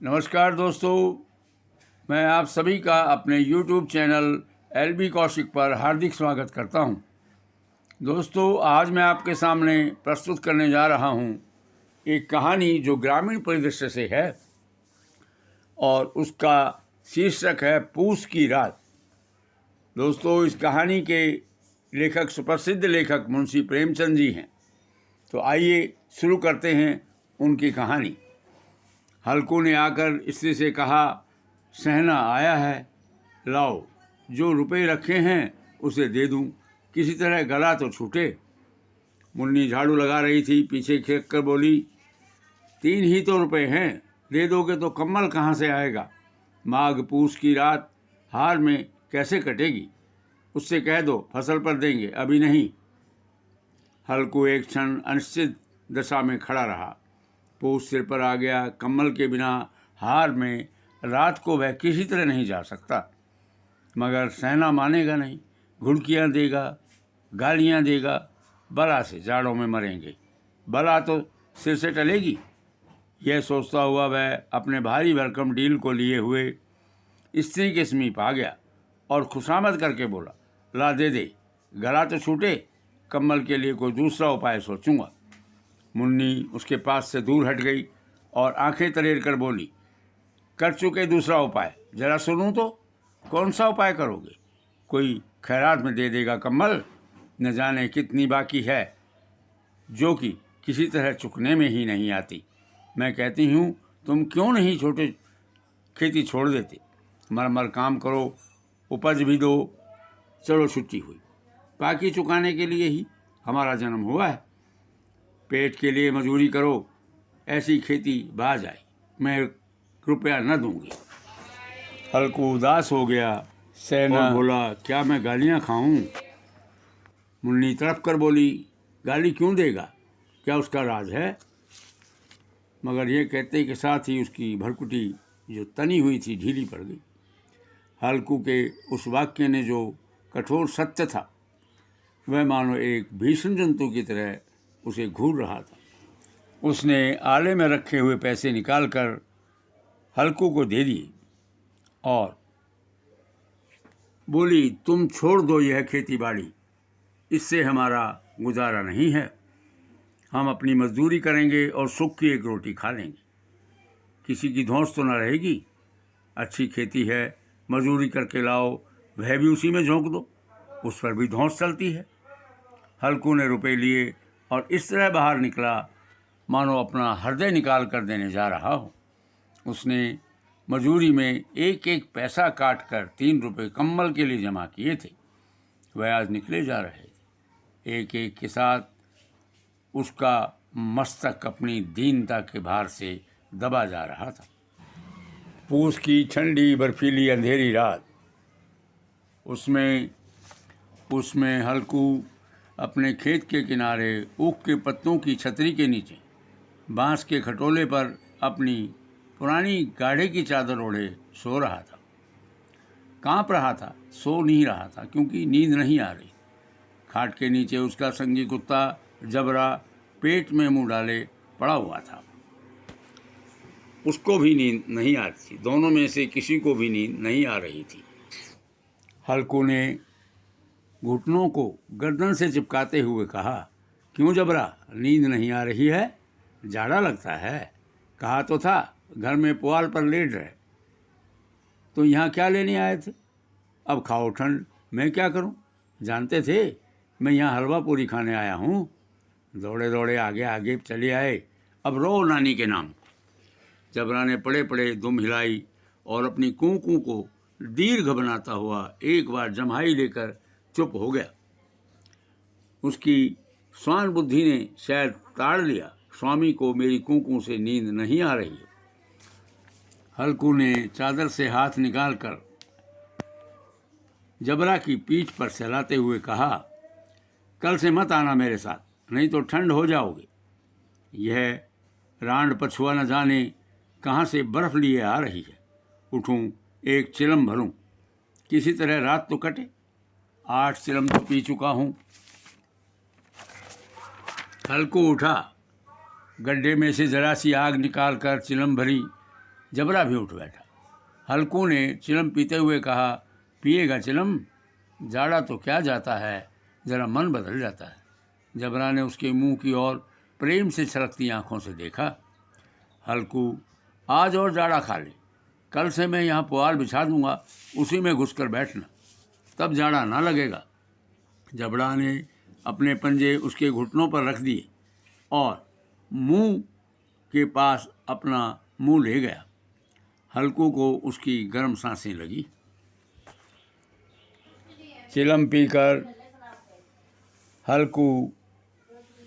नमस्कार दोस्तों, मैं आप सभी का अपने YouTube चैनल LB कौशिक पर हार्दिक स्वागत करता हूं। दोस्तों, आज मैं आपके सामने प्रस्तुत करने जा रहा हूं एक कहानी जो ग्रामीण परिदृश्य से है और उसका शीर्षक है पूस की रात। दोस्तों, इस कहानी के लेखक सुप्रसिद्ध लेखक मुंशी प्रेमचंद जी हैं। तो आइए शुरू करते हैं उनकी कहानी। हल्कू ने आकर स्त्री से कहा, सहना आया है, लाओ जो रुपए रखे हैं उसे दे दूं, किसी तरह गला तो छूटे। मुन्नी झाड़ू लगा रही थी, पीछे खेक कर बोली, 3 ही तो रुपए हैं, दे दोगे तो कम्बल कहाँ से आएगा। माघ पूस की रात हार में कैसे कटेगी, उससे कह दो फसल पर देंगे, अभी नहीं। हल्कू एक क्षण अनिश्चित दशा में खड़ा रहा। पूस सिर पर आ गया, कम्बल के बिना हार में रात को वह किसी तरह नहीं जा सकता। मगर सहना मानेगा नहीं, घुड़कियाँ देगा, गालियाँ देगा, बला से जाड़ों में मरेंगे, बला तो सिर से टलेगी। यह सोचता हुआ वह अपने भारी भरकम डील को लिए हुए स्त्री के समीप आ गया और खुशामद करके बोला, ला दे दे, गला तो छूटे, कम्बल के लिए कोई दूसरा उपाय सोचूंगा। मुन्नी उसके पास से दूर हट गई और आंखें तरेर कर बोली, कर चुके दूसरा उपाय, जरा सुनूं तो। कौन सा उपाय करोगे? कोई खैरात में दे देगा कम्बल, न जाने कितनी बाकी है जो कि किसी तरह चुकने में ही नहीं आती। मैं कहती हूँ तुम क्यों नहीं छोटे खेती छोड़ देते, मर काम करो, उपज भी दो। चलो छुट्टी हुई, बाकी चुकाने के लिए ही हमारा जन्म हुआ है। पेट के लिए मजदूरी करो, ऐसी खेती बाज आई, मैं रुपया न दूंगी। हल्कू उदास हो गया, सहना बोला, क्या मैं गालियां खाऊं? मुन्नी तड़प कर बोली, गाली क्यों देगा, क्या उसका राज है? मगर यह कहते के साथ ही उसकी भरकुटी जो तनी हुई थी ढीली पड़ गई। हल्कू के उस वाक्य ने जो कठोर सत्य था, वह मानो एक भीषण जंतु की तरह उसे घूर रहा था। उसने आले में रखे हुए पैसे निकालकर हल्कू को दे दिए और बोली, तुम छोड़ दो यह खेती बाड़ी, इससे हमारा गुजारा नहीं है। हम अपनी मजदूरी करेंगे और सुख की एक रोटी खा लेंगे, किसी की धौंस तो न रहेगी। अच्छी खेती है, मजदूरी करके लाओ, वह भी उसी में झोंक दो, उस पर भी धौंस चलती है। हल्कू ने रुपए लिए और इस तरह बाहर निकला मानो अपना हृदय निकाल कर देने जा रहा हो। उसने मजूरी में एक एक पैसा काट कर 3 रुपये कम्बल के लिए जमा किए थे। वह आज निकले जा रहे थे। एक एक के साथ उसका मस्तक अपनी दीनता के भार से दबा जा रहा था। पूस की ठंडी बर्फीली अंधेरी रात, उसमें हल्कू अपने खेत के किनारे ऊख के पत्तों की छतरी के नीचे बांस के खटोले पर अपनी पुरानी गाढ़े की चादर ओढ़े सो रहा था। कांप रहा था, सो नहीं रहा था क्योंकि नींद नहीं आ रही। खाट के नीचे उसका संगी कुत्ता जबरा पेट में मुंह डाले पड़ा हुआ था। उसको भी नींद नहीं आ रही थी, दोनों में से किसी को भी नींद नहीं आ रही थी। हल्कू ने घुटनों को गर्दन से चिपकाते हुए कहा, क्यों जबरा, नींद नहीं आ रही है? जाड़ा लगता है? कहा तो था घर में पुआल पर लेट रहे, तो यहाँ क्या लेने आए थे? अब खाओ ठंड, मैं क्या करूँ? जानते थे मैं यहाँ हलवा पूरी खाने आया हूँ। दौड़े दौड़े आगे आगे चले आए, अब रो नानी के नाम। जबरा ने पड़े पड़े दुम हिलाई और अपनी कूं को दीर्घ बनाता हुआ एक बार जम्हाई लेकर चुप हो गया। उसकी स्वान बुद्धि ने शायद ताड़ लिया, स्वामी को मेरी कूं से नींद नहीं आ रही है। हल्कू ने चादर से हाथ निकालकर जबरा की पीठ पर सहलाते हुए कहा, कल से मत आना मेरे साथ, नहीं तो ठंड हो जाओगे। यह रांड पछुआ न जाने कहाँ से बर्फ लिए आ रही है। उठूं, एक चिलम भरूं, किसी तरह रात तो कटे। 8 चिलम तो पी चुका हूँ। हल्कू उठा, गड्ढे में से जरा सी आग निकाल कर चिलम भरी, जबरा भी उठ बैठा। हल्कू ने चिलम पीते हुए कहा, पिएगा चिलम? जाड़ा तो क्या जाता है, ज़रा मन बदल जाता है। जबरा ने उसके मुंह की ओर प्रेम से छलकती आंखों से देखा। हल्कू, आज और जाड़ा खा ले, कल से मैं यहाँ पुआल बिछा दूंगा, उसी में घुसकर बैठना, तब जाड़ा ना लगेगा। जबरा ने अपने पंजे उसके घुटनों पर रख दिए और मुंह के पास अपना मुंह ले गया। हल्कू को उसकी गर्म सांसें लगी। चिलम पीकर हल्कू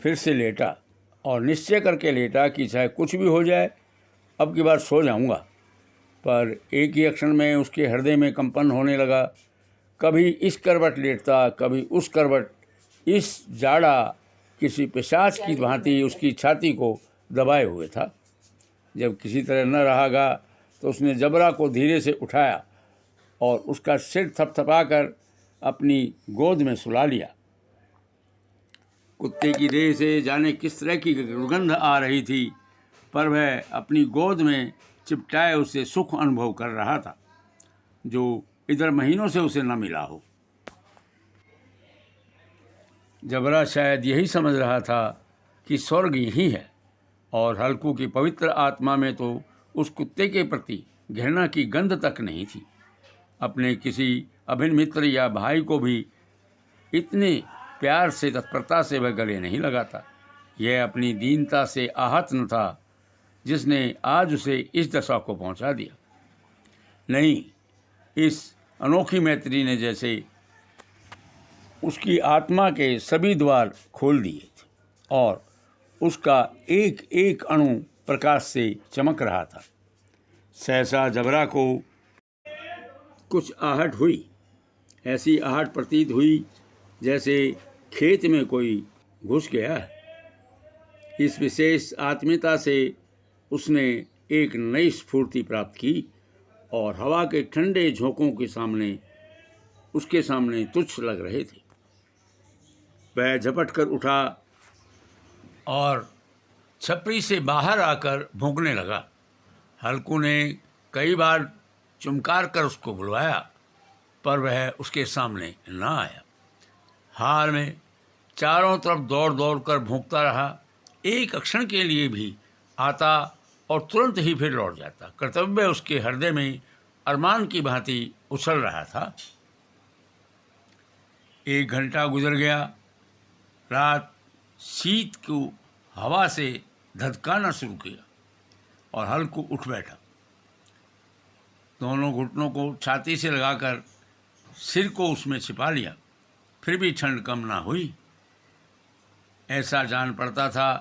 फिर से लेटा और निश्चय करके लेटा कि चाहे कुछ भी हो जाए, अब की बार सो जाऊंगा। पर एक ही क्षण में उसके हृदय में कंपन होने लगा। कभी इस करवट लेटता, कभी उस करवट। इस जाड़ा किसी पिशाच की भांति उसकी छाती को दबाए हुए था। जब किसी तरह न रहागा तो उसने जबरा को धीरे से उठाया और उसका सिर थपथपाकर अपनी गोद में सुला लिया। कुत्ते की देह से जाने किस तरह की दुर्गंध आ रही थी, पर वह अपनी गोद में चिपटाए उसे सुख अनुभव कर रहा था, जो इधर महीनों से उसे न मिला हो। जबरा शायद यही समझ रहा था कि स्वर्ग यही है, और हल्कू की पवित्र आत्मा में तो उस कुत्ते के प्रति घृणा की गंध तक नहीं थी। अपने किसी अभिन्न मित्र या भाई को भी इतने प्यार से, तत्परता से वह गले नहीं लगाता। यह अपनी दीनता से आहत न था जिसने आज उसे इस दशा को पहुंचा दिया। नहीं, इस अनोखी मैत्री ने जैसे उसकी आत्मा के सभी द्वार खोल दिए थे और उसका एक एक अणु प्रकाश से चमक रहा था। सहसा जबरा को कुछ आहट हुई। ऐसी आहट प्रतीत हुई जैसे खेत में कोई घुस गया है। इस विशेष आत्मीयता से उसने एक नई स्फूर्ति प्राप्त की और हवा के ठंडे झोंकों के सामने उसके सामने तुच्छ लग रहे थे। वह झपट कर उठा और छपरी से बाहर आकर भौंकने लगा। हल्कू ने कई बार चुमकार कर उसको बुलवाया, पर वह उसके सामने न आया। हार में चारों तरफ दौड़ दौड़ कर भौंकता रहा। एक क्षण के लिए भी आता और तुरंत ही फिर लौट जाता। कर्तव्य उसके हृदय में अरमान की भांति उछल रहा था। 1 घंटा गुजर गया। रात शीत को हवा से धधकाना शुरू किया और हल्कू उठ बैठा। दोनों घुटनों को छाती से लगाकर सिर को उसमें छिपा लिया, फिर भी ठंड कम ना हुई। ऐसा जान पड़ता था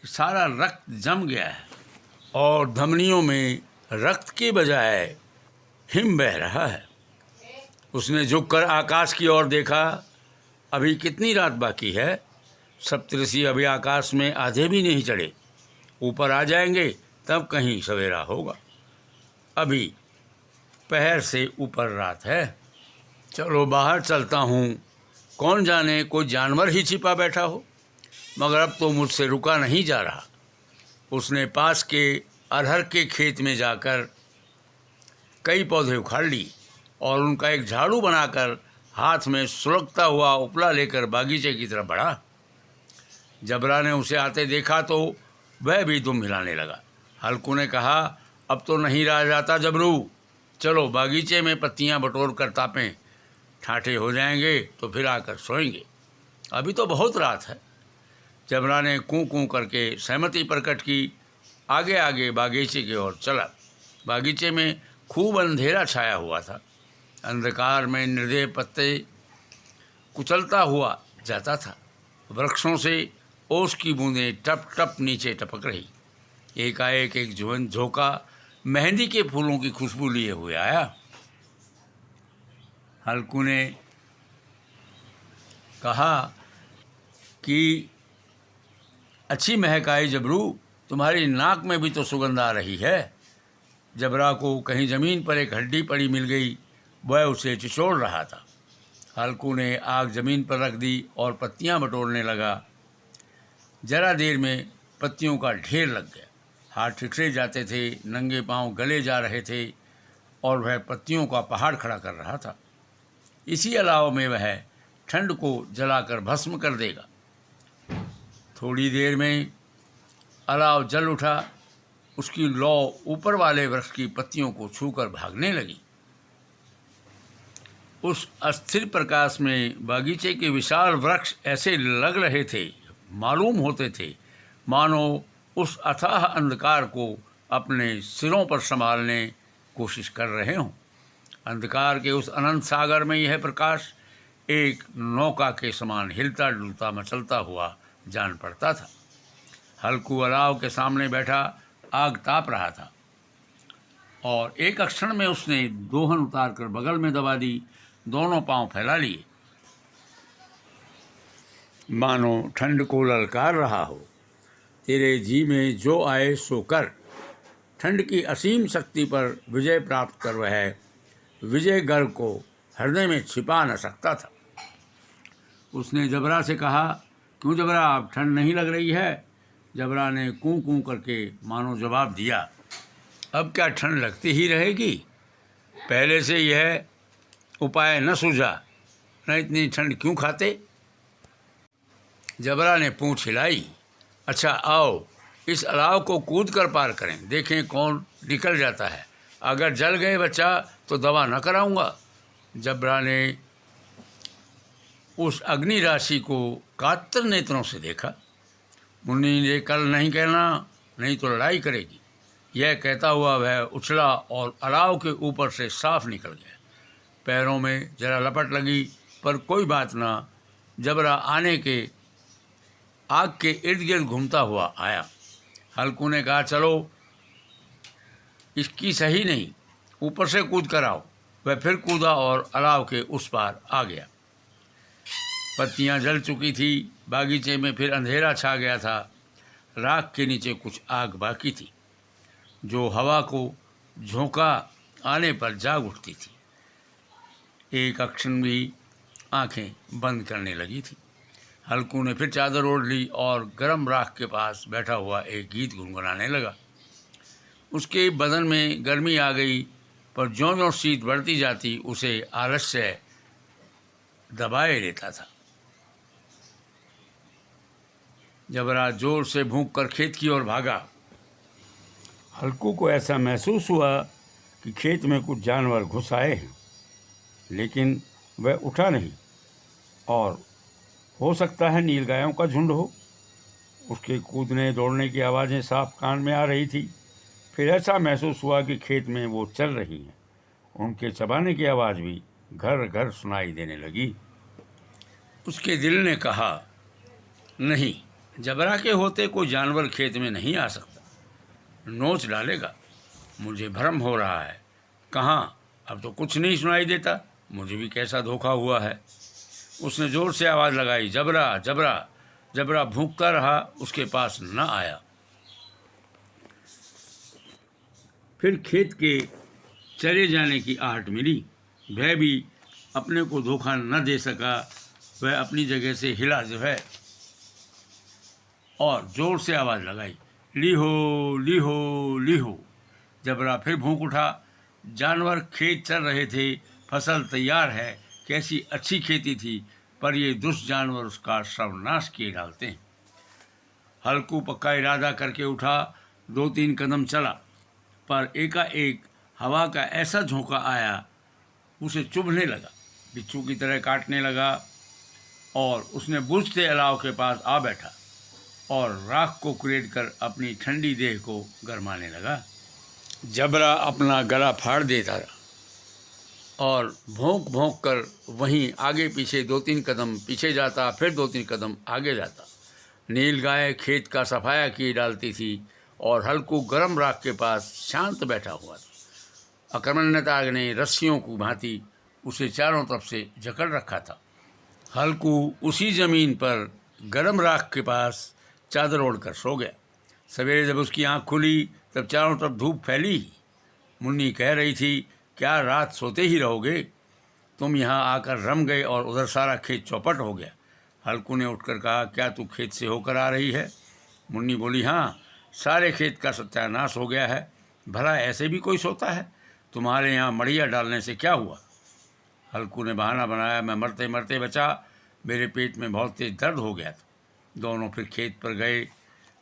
कि सारा रक्त जम गया है और धमनियों में रक्त के बजाय हिम बह रहा है। उसने झुककर आकाश की ओर देखा। अभी कितनी रात बाकी है? सप्तऋषि अभी आकाश में आधे भी नहीं चढ़े। ऊपर आ जाएंगे तब कहीं सवेरा होगा। अभी पहर से ऊपर रात है। चलो बाहर चलता हूँ, कौन जाने कोई जानवर ही छिपा बैठा हो। मगर अब तो मुझसे रुका नहीं जा रहा। उसने पास के अरहर के खेत में जाकर कई पौधे उखाड़ ली और उनका एक झाड़ू बनाकर हाथ में सुलगता हुआ उपला लेकर बागीचे की तरफ बढ़ा। जबरा ने उसे आते देखा तो वह भी दुम हिलाने लगा। हल्कू ने कहा, अब तो नहीं रहा जाता जबरू, चलो बागीचे में पत्तियां बटोर कर तापें, ठाठे हो जाएंगे तो फिर आकर सोएंगे। अभी तो बहुत रात है। जबरा ने कूं कूं करके सहमति प्रकट की। आगे आगे बागीचे की ओर चला। बागीचे में खूब अंधेरा छाया हुआ था। अंधकार में निर्दय पत्ते कुचलता हुआ जाता था। वृक्षों से ओस की बूंदें टप टप नीचे टपक रही। एकाएक एक जुवन झोंका मेहंदी के फूलों की खुशबू लिए हुए आया। हल्कू ने कहा कि अच्छी महक आई जबरू, तुम्हारी नाक में भी तो सुगंध आ रही है। जबरा को कहीं ज़मीन पर एक हड्डी पड़ी मिल गई। वह उसे चिचोड़ रहा था। हल्कू ने आग ज़मीन पर रख दी और पत्तियां बटोरने लगा। जरा देर में पत्तियों का ढेर लग गया। हाथ ठिठुरे जाते थे, नंगे पांव गले जा रहे थे और वह पत्तियों का पहाड़ खड़ा कर रहा था। इसी अलाव में वह ठंड को जलाकर भस्म कर देगा। थोड़ी देर में अलाव जल उठा, उसकी लौ ऊपर वाले वृक्ष की पत्तियों को छूकर भागने लगी। उस अस्थिर प्रकाश में बागीचे के विशाल वृक्ष ऐसे लग रहे थे, मालूम होते थे मानो उस अथाह अंधकार को अपने सिरों पर संभालने कोशिश कर रहे हों। अंधकार के उस अनंत सागर में यह प्रकाश एक नौका के समान हिलता डुलता मचलता हुआ जान पड़ता था। हल्कू अलाव के सामने बैठा आग ताप रहा था और एक क्षण में उसने दोहन उतारकर बगल में दबा दी, दोनों पांव फैला लिए, मानो ठंड को ललकार रहा हो। तेरे जी में जो आए सो कर। ठंड की असीम शक्ति पर विजय प्राप्त कर वह विजय गर्व को हृदय में छिपा न सकता था। उसने जबरा से कहा, क्यों जबरा, अब ठंड नहीं लग रही है? जबरा ने कूं कूं करके मानो जवाब दिया, अब क्या ठंड लगती ही रहेगी? पहले से यह उपाय न सूझा, न इतनी ठंड क्यों खाते? जबरा ने पूंछ हिलाई, अच्छा आओ इस अलाव को कूद कर पार करें, देखें कौन निकल जाता है। अगर जल गए बच्चा तो दवा न कराऊंगा। जबरा ने उस अग्नि राशि को कातर नेत्रों से देखा। मुन्नी ने कल नहीं कहना, नहीं तो लड़ाई करेगी। यह कहता हुआ वह उछला और अलाव के ऊपर से साफ निकल गया। पैरों में जरा लपट लगी, पर कोई बात ना। जबरा आने के आग के इर्द गिर्द घूमता हुआ आया। हल्कू ने कहा, चलो इसकी सही नहीं, ऊपर से कूद कर आओ। वह फिर कूदा और अलाव के उस पार आ गया। पत्तियां जल चुकी थी, बागीचे में फिर अंधेरा छा गया था। राख के नीचे कुछ आग बाकी थी, जो हवा को झोंका आने पर जाग उठती थी। एक क्षण भी आंखें बंद करने लगी थी। हल्कू ने फिर चादर ओढ़ ली और गर्म राख के पास बैठा हुआ एक गीत गुनगुनाने लगा। उसके बदन में गर्मी आ गई, पर ज्यों-ज्यों शीत बढ़ती जाती उसे आलस्य दबाए लेता था। जबरा जोर से भूंक कर खेत की ओर भागा। हल्कू को ऐसा महसूस हुआ कि खेत में कुछ जानवर घुस आए हैं, लेकिन वह उठा नहीं, और हो सकता है नीलगायों का झुंड हो। उसके कूदने दौड़ने की आवाज़ें साफ कान में आ रही थी। फिर ऐसा महसूस हुआ कि खेत में वो चल रही हैं। उनके चबाने की आवाज़ भी घर घर सुनाई देने लगी। उसके दिल ने कहा, नहीं, जबरा के होते कोई जानवर खेत में नहीं आ सकता, नोच डालेगा। मुझे भ्रम हो रहा है। कहाँ, अब तो कुछ नहीं सुनाई देता। मुझे भी कैसा धोखा हुआ है। उसने ज़ोर से आवाज़ लगाई, जबरा जबरा। जबरा भूंकता रहा, उसके पास न आया। फिर खेत के चले जाने की आहट मिली। वह भी अपने को धोखा न दे सका। वह अपनी जगह से हिला जो है और ज़ोर से आवाज़ लगाई, लीहो लीहो लीहो। जबरा फिर भूंक उठा। जानवर खेत चल रहे थे, फसल तैयार है, कैसी अच्छी खेती थी, पर ये दुष्ट जानवर उसका सर्वनाश किए डालते हैं। हल्कू पक्का इरादा करके उठा, 2-3 कदम चला, पर एकाएक हवा का ऐसा झोंका आया, उसे चुभने लगा, बिच्छू की तरह काटने लगा, और उसने बुझते अलाव के पास आ बैठा और राख को कुरेद कर अपनी ठंडी देह को गरमाने लगा। जबरा अपना गला फाड़ देता और भौंक भौंक कर वहीं आगे पीछे 2-3 कदम पीछे जाता, फिर 2-3 कदम आगे जाता। नील गाय खेत का सफाया किए डालती थी और हल्कू गर्म राख के पास शांत बैठा हुआ था। अकर्मण्यता ने रस्सियों की भांति उसे चारों तरफ से जकड़ रखा था। हल्कू उसी ज़मीन पर गर्म राख के पास चादर ओढ़कर सो गया। सवेरे जब उसकी आंख खुली तब चारों तरफ धूप फैली ही। मुन्नी कह रही थी, क्या रात सोते ही रहोगे? तुम यहाँ आकर रम गए और उधर सारा खेत चौपट हो गया। हल्कू ने उठकर कहा, क्या तू खेत से होकर आ रही है? मुन्नी बोली, हाँ, सारे खेत का सत्यानाश हो गया है। भला ऐसे भी कोई सोता है? तुम्हारे यहाँ मड़िया डालने से क्या हुआ? हल्कू ने बहाना बनाया, मैं मरते मरते बचा, मेरे पेट में बहुत तेज दर्द हो गया था। दोनों फिर खेत पर गए।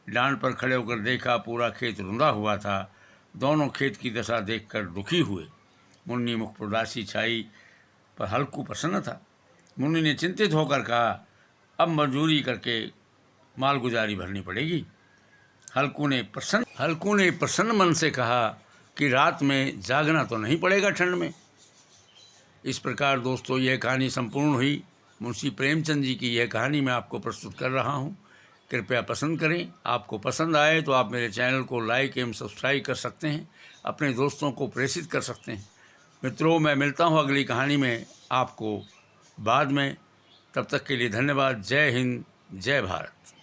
डांड पर खड़े होकर देखा, पूरा खेत रुंधा हुआ था। दोनों खेत की दशा देखकर दुखी हुए। मुन्नी मुख पर उदासी छाई, पर हल्कू प्रसन्न था। मुन्नी ने चिंतित होकर कहा, अब मजदूरी करके मालगुजारी भरनी पड़ेगी। हल्कू ने प्रसन्न मन से कहा कि रात में जागना तो नहीं पड़ेगा ठंड में। इस प्रकार दोस्तों यह कहानी संपूर्ण हुई। मुंशी प्रेमचंद जी की यह कहानी मैं आपको प्रस्तुत कर रहा हूँ। कृपया पसंद करें। आपको पसंद आए तो आप मेरे चैनल को लाइक एवं सब्सक्राइब कर सकते हैं, अपने दोस्तों को प्रेषित कर सकते हैं। मित्रों, मैं मिलता हूँ अगली कहानी में आपको बाद में। तब तक के लिए धन्यवाद। जय हिंद, जय भारत।